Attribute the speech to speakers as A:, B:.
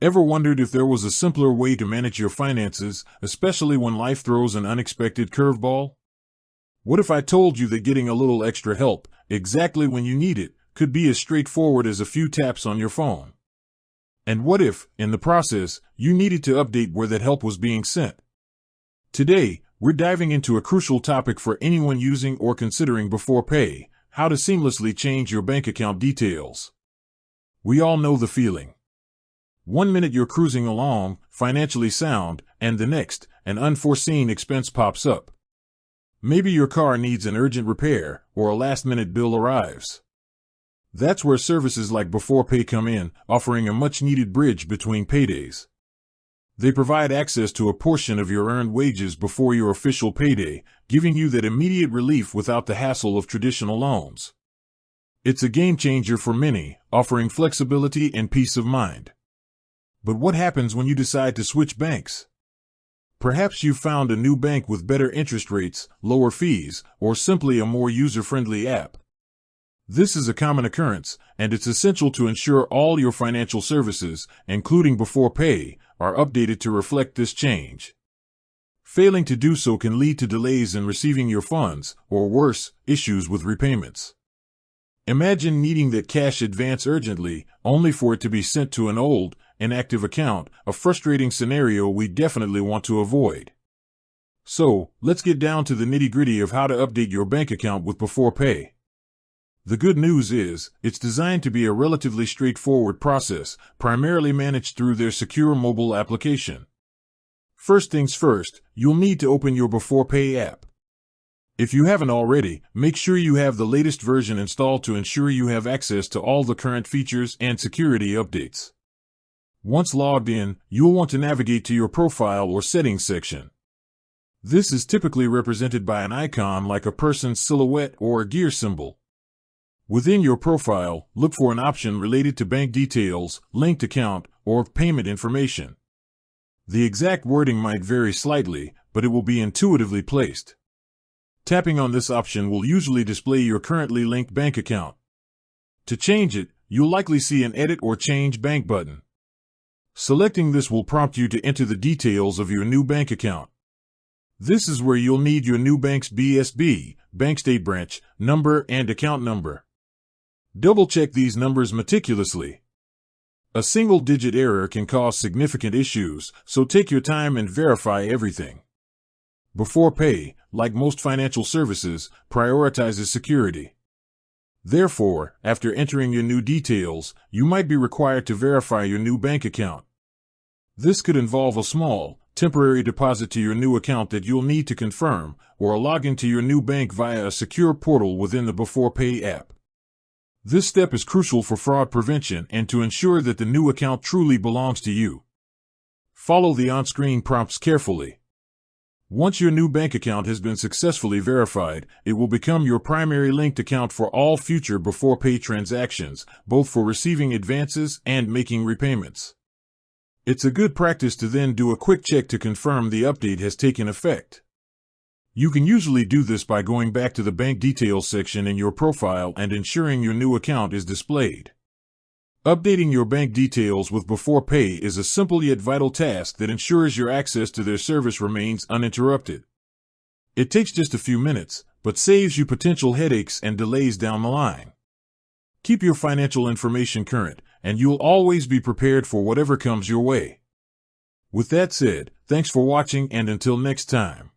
A: Ever wondered if there was a simpler way to manage your finances, especially when life throws an unexpected curveball? What if I told you that getting a little extra help, exactly when you need it, could be as straightforward as a few taps on your phone? And what if, in the process, you needed to update where that help was being sent? Today, we're diving into a crucial topic for anyone using or considering Beforepay: how to seamlessly change your bank account details. We all know the feeling. One minute you're cruising along, financially sound, and the next, an unforeseen expense pops up. Maybe your car needs an urgent repair, or a last-minute bill arrives. That's where services like Beforepay come in, offering a much-needed bridge between paydays. They provide access to a portion of your earned wages before your official payday, giving you that immediate relief without the hassle of traditional loans. It's a game-changer for many, offering flexibility and peace of mind. But what happens when you decide to switch banks? Perhaps you've found a new bank with better interest rates, lower fees, or simply a more user-friendly app. This is a common occurrence, and it's essential to ensure all your financial services, including Beforepay, are updated to reflect this change. Failing to do so can lead to delays in receiving your funds, or worse, issues with repayments. Imagine needing that cash advance urgently, only for it to be sent to an old, inactive account, a frustrating scenario we definitely want to avoid. So, let's get down to the nitty-gritty of how to update your bank account with Beforepay. The good news is, it's designed to be a relatively straightforward process, primarily managed through their secure mobile application. First things first, you'll need to open your Beforepay app. If you haven't already, make sure you have the latest version installed to ensure you have access to all the current features and security updates. Once logged in, you'll want to navigate to your profile or settings section. This is typically represented by an icon like a person's silhouette or a gear symbol. Within your profile, look for an option related to bank details, linked account, or payment information. The exact wording might vary slightly, but it will be intuitively placed. Tapping on this option will usually display your currently linked bank account. To change it, you'll likely see an Edit or Change Bank button. Selecting this will prompt you to enter the details of your new bank account. This is where you'll need your new bank's BSB, bank state branch, number, and account number. Double-check these numbers meticulously. A single-digit error can cause significant issues, so take your time and verify everything. Beforepay, like most financial services, prioritizes security. Therefore, after entering your new details, you might be required to verify your new bank account. This could involve a small, temporary deposit to your new account that you'll need to confirm, or a login to your new bank via a secure portal within the Beforepay app. This step is crucial for fraud prevention and to ensure that the new account truly belongs to you. Follow the on-screen prompts carefully. Once your new bank account has been successfully verified, it will become your primary linked account for all future Beforepay transactions, both for receiving advances and making repayments. It's a good practice to then do a quick check to confirm the update has taken effect. You can usually do this by going back to the bank details section in your profile and ensuring your new account is displayed. Updating your bank details with Beforepay is a simple yet vital task that ensures your access to their service remains uninterrupted. It takes just a few minutes, but saves you potential headaches and delays down the line. Keep your financial information current, and you'll always be prepared for whatever comes your way. With that said, thanks for watching, and until next time.